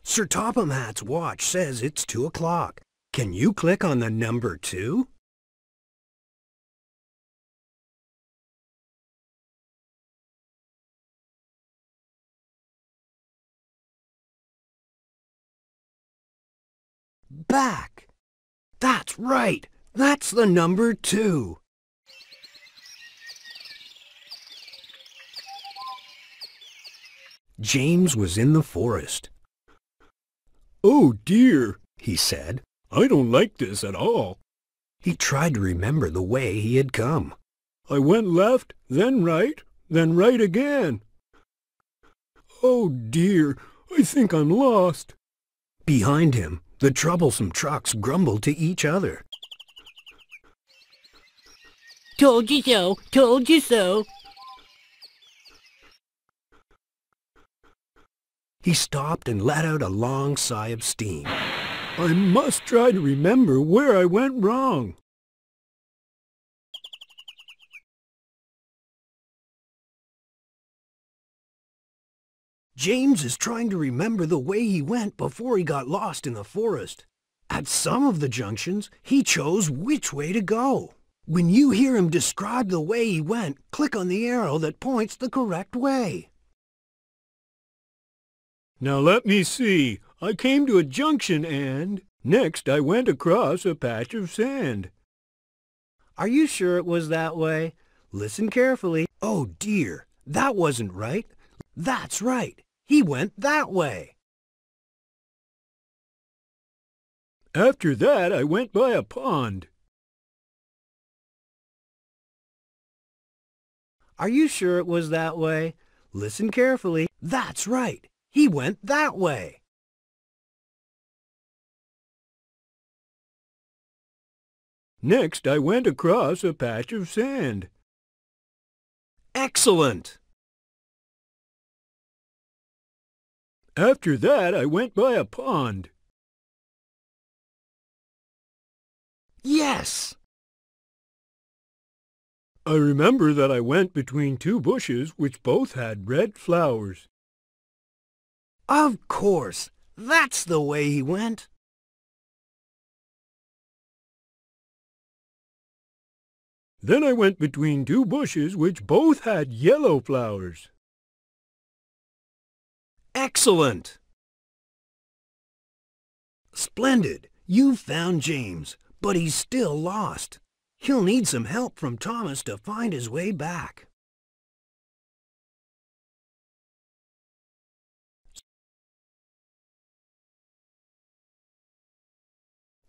Sir Topham Hatt's watch says it's 2 o'clock. Can you click on the number 2? Back! That's right! That's the number 2! James was in the forest. "Oh dear," he said. "I don't like this at all." He tried to remember the way he had come. "I went left, then right again. Oh dear, I think I'm lost." Behind him, the troublesome trucks grumbled to each other. "Told you so, told you so." He stopped and let out a long sigh of steam. "I must try to remember where I went wrong." James is trying to remember the way he went before he got lost in the forest. At some of the junctions, he chose which way to go. When you hear him describe the way he went, click on the arrow that points the correct way. Now let me see. I came to a junction and next I went across a patch of sand. Are you sure it was that way? Listen carefully. Oh dear, that wasn't right. That's right. He went that way. After that I went by a pond. Are you sure it was that way? Listen carefully. That's right. He went that way. Next, I went across a patch of sand. Excellent! After that, I went by a pond. Yes! I remember that I went between 2 bushes which both had red flowers. Of course! That's the way he went. Then I went between 2 bushes which both had yellow flowers. Excellent! Splendid! You've found James, but he's still lost. He'll need some help from Thomas to find his way back.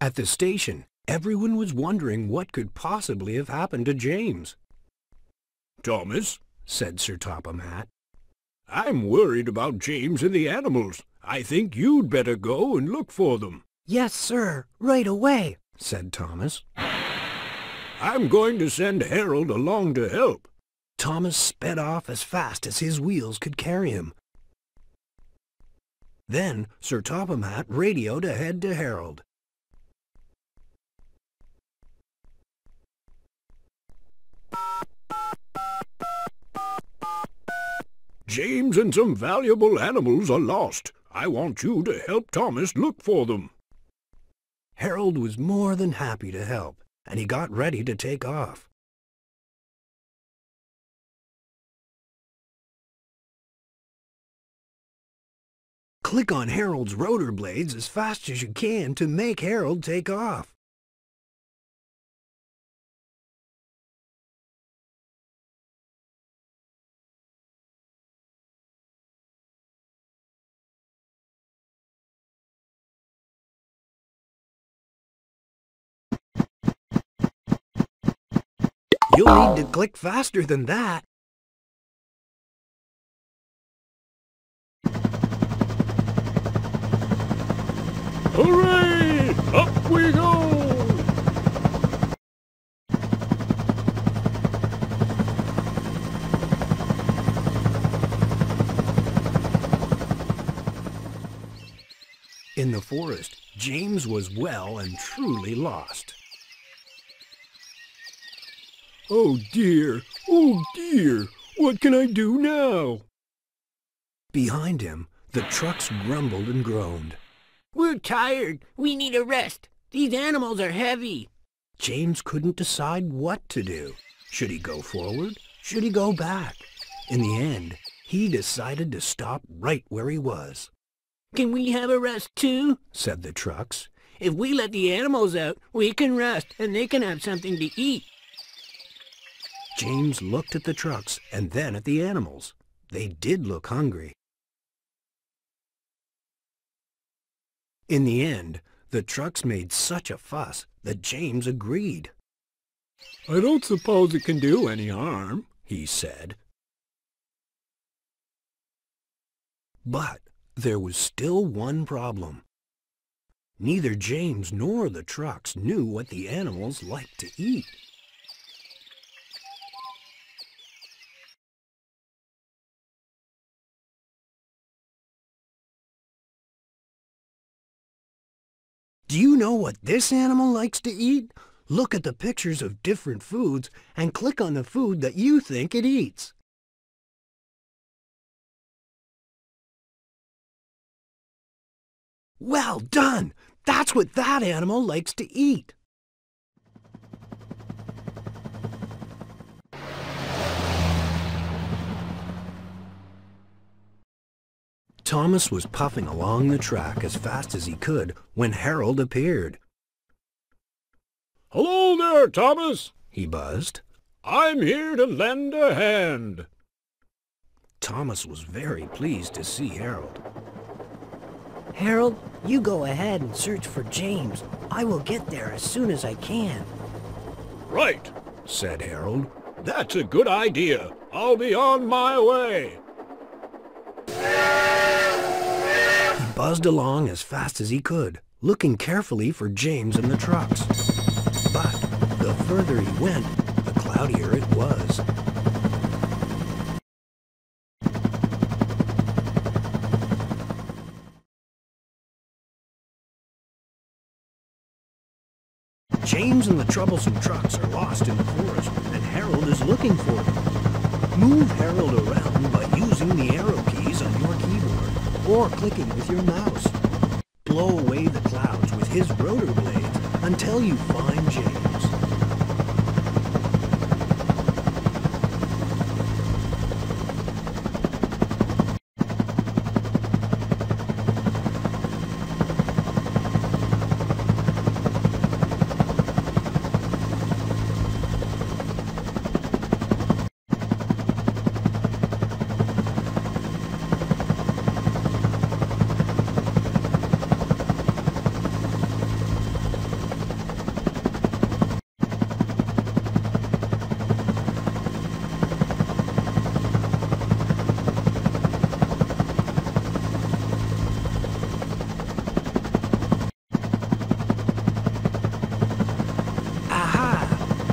At the station, everyone was wondering what could possibly have happened to James. "Thomas," said Sir Topham Hatt, "I'm worried about James and the animals. I think you'd better go and look for them." "Yes, sir, right away," said Thomas. "I'm going to send Harold along to help." Thomas sped off as fast as his wheels could carry him. Then Sir Topham Hatt radioed ahead to Harold. "James and some valuable animals are lost. I want you to help Thomas look for them." Harold was more than happy to help, and he got ready to take off. Click on Harold's rotor blades as fast as you can to make Harold take off. You'll need to click faster than that. Hooray! Up we go! In the forest, James was well and truly lost. Oh dear, what can I do now? Behind him, the trucks grumbled and groaned. We're tired. We need a rest. These animals are heavy. James couldn't decide what to do. Should he go forward? Should he go back? In the end, he decided to stop right where he was. Can we have a rest too? Said the trucks. If we let the animals out, we can rest and they can have something to eat. James looked at the trucks and then at the animals. They did look hungry. In the end, the trucks made such a fuss that James agreed. I don't suppose it can do any harm, he said. But there was still one problem. Neither James nor the trucks knew what the animals liked to eat. Do you know what this animal likes to eat? Look at the pictures of different foods and click on the food that you think it eats. Well done! That's what that animal likes to eat. Thomas was puffing along the track as fast as he could when Harold appeared. Hello there, Thomas, he buzzed. I'm here to lend a hand. Thomas was very pleased to see Harold. Harold, you go ahead and search for James. I will get there as soon as I can. Right, said Harold. That's a good idea. I'll be on my way. He buzzed along as fast as he could, looking carefully for James and the trucks. But the further he went, the cloudier it was. James and the troublesome trucks are lost in the forest, and Harold is looking for them. Move Harold around by using the arrow keys on your keyboard, or clicking with your mouse. Blow away the clouds with his rotor blades until you find James.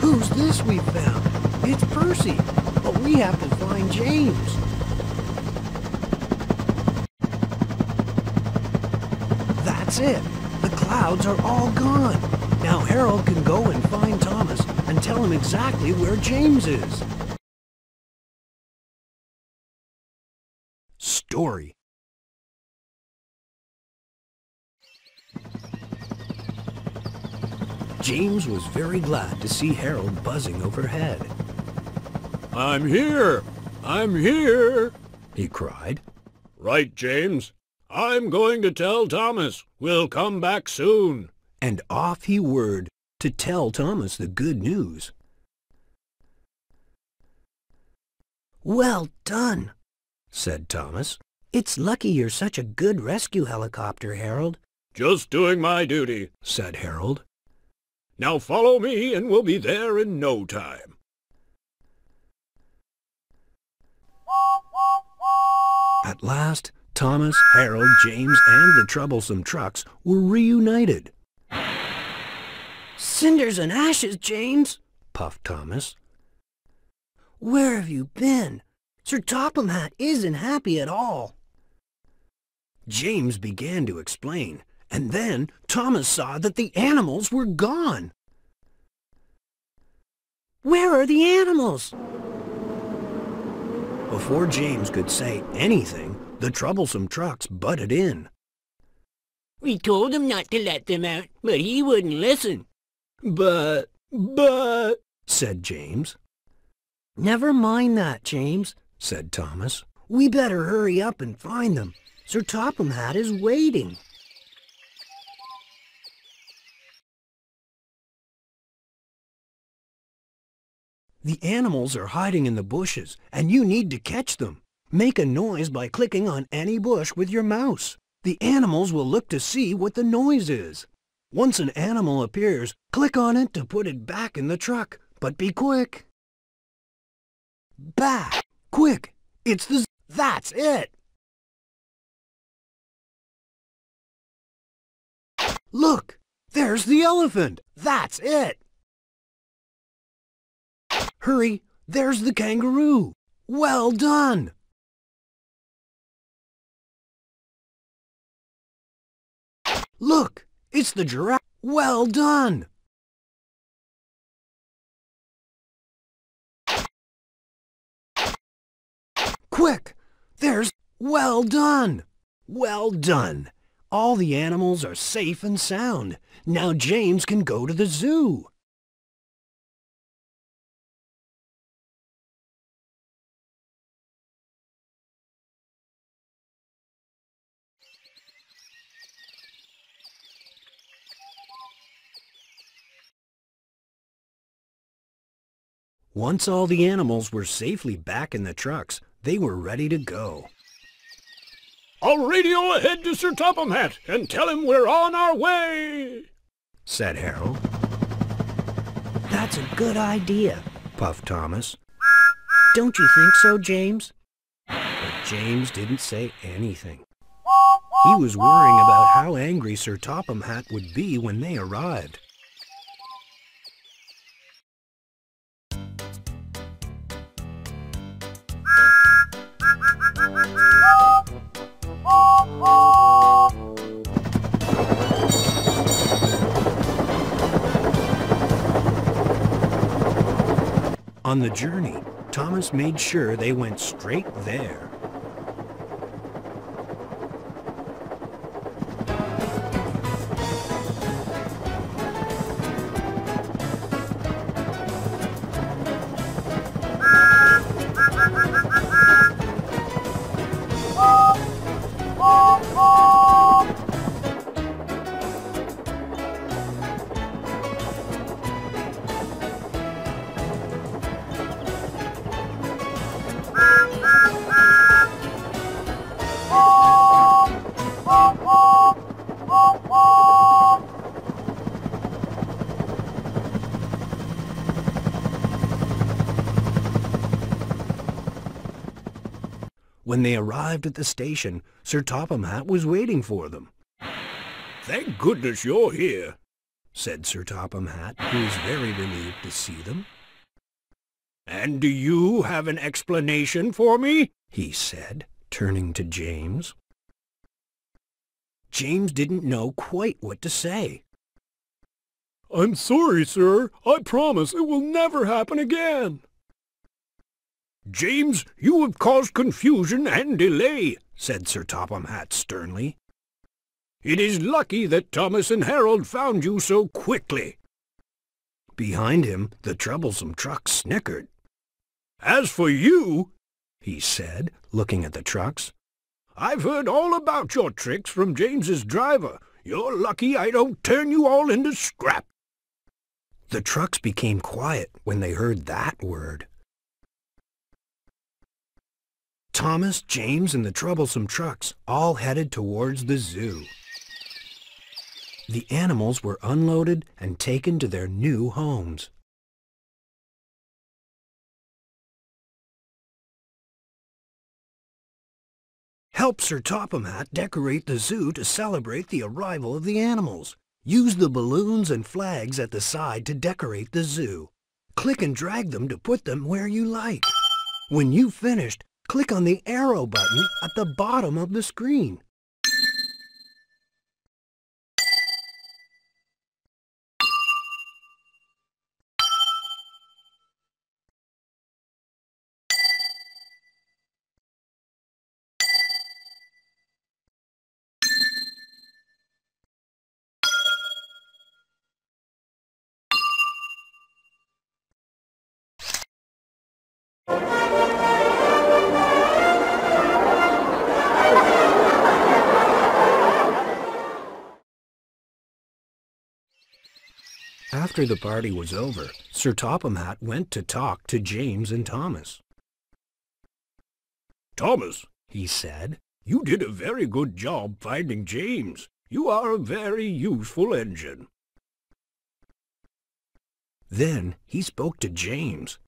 Who's this we found? It's Percy, but we have to find James. That's it. The clouds are all gone. Now Harold can go and find Thomas and tell him exactly where James is. Story. James was very glad to see Harold buzzing overhead. I'm here! I'm here! He cried. Right, James. I'm going to tell Thomas. We'll come back soon. And off he whirred to tell Thomas the good news. Well done, said Thomas. It's lucky you're such a good rescue helicopter, Harold. Just doing my duty, said Harold. Now follow me and we'll be there in no time. At last, Thomas, Harold, James, and the troublesome trucks were reunited. Cinders and ashes, James, puffed Thomas. Where have you been? Sir Topham Hatt isn't happy at all. James began to explain, And then Thomas saw that the animals were gone. Where are the animals? Before James could say anything, the troublesome trucks butted in. We told him not to let them out, but he wouldn't listen. But, said James. Never mind that, James, said Thomas. We better hurry up and find them. Sir Topham Hatt is waiting. The animals are hiding in the bushes, and you need to catch them. Make a noise by clicking on any bush with your mouse. The animals will look to see what the noise is. Once an animal appears, click on it to put it back in the truck, but be quick. Back! Quick! It's the... That's it! Look! There's the elephant! That's it! Hurry! There's the kangaroo! Well done! Look! It's the giraffe! Well done! Quick! There's... Well done! Well done! All the animals are safe and sound. Now James can go to the zoo. Once all the animals were safely back in the trucks, they were ready to go. I'll radio ahead to Sir Topham Hatt and tell him we're on our way, said Harold. That's a good idea, puffed Thomas. Don't you think so, James? But James didn't say anything. He was worrying about how angry Sir Topham Hatt would be when they arrived. On the journey, Thomas made sure they went straight there. When they arrived at the station, Sir Topham Hatt was waiting for them. Thank goodness you're here, said Sir Topham Hatt, who was very relieved to see them. And do you have an explanation for me? He said, turning to James. James didn't know quite what to say. I'm sorry, sir. I promise it will never happen again. James, you have caused confusion and delay, said Sir Topham Hatt sternly. It is lucky that Thomas and Harold found you so quickly. Behind him, the troublesome truck snickered. As for you, he said, looking at the trucks, I've heard all about your tricks from James's driver. You're lucky I don't turn you all into scrap. The trucks became quiet when they heard that word. Thomas, James, and the troublesome trucks all headed towards the zoo. The animals were unloaded and taken to their new homes. Help Sir Topham Hatt decorate the zoo to celebrate the arrival of the animals. Use the balloons and flags at the side to decorate the zoo. Click and drag them to put them where you like. When you've finished, click on the arrow button at the bottom of the screen. After the party was over, Sir Topham Hatt went to talk to James and Thomas. "Thomas," he said, "you did a very good job finding James. You are a very useful engine." Then he spoke to James.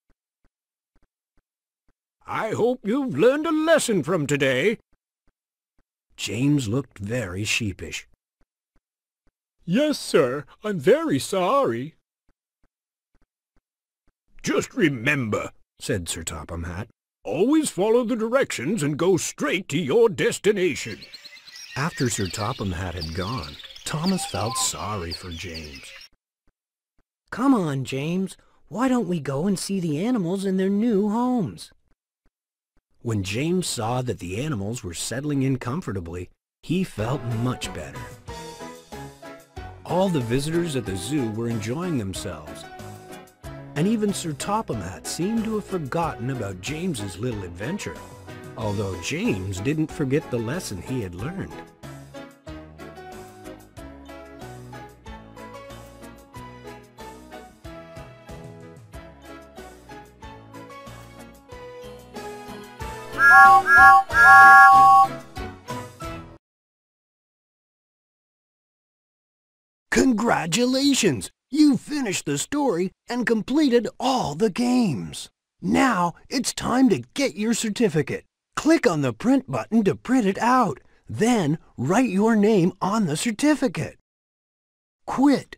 "I hope you've learned a lesson from today." James looked very sheepish. "Yes, sir. I'm very sorry." "Just remember," said Sir Topham Hatt, "always follow the directions and go straight to your destination." After Sir Topham Hatt had gone, Thomas felt sorry for James. Come on, James. Why don't we go and see the animals in their new homes? When James saw that the animals were settling in comfortably, he felt much better. All the visitors at the zoo were enjoying themselves, and even Sir Topham Hatt seemed to have forgotten about James's little adventure, although James didn't forget the lesson he had learned. Congratulations! You finished the story and completed all the games. Now it's time to get your certificate. Click on the print button to print it out. Then write your name on the certificate. Quit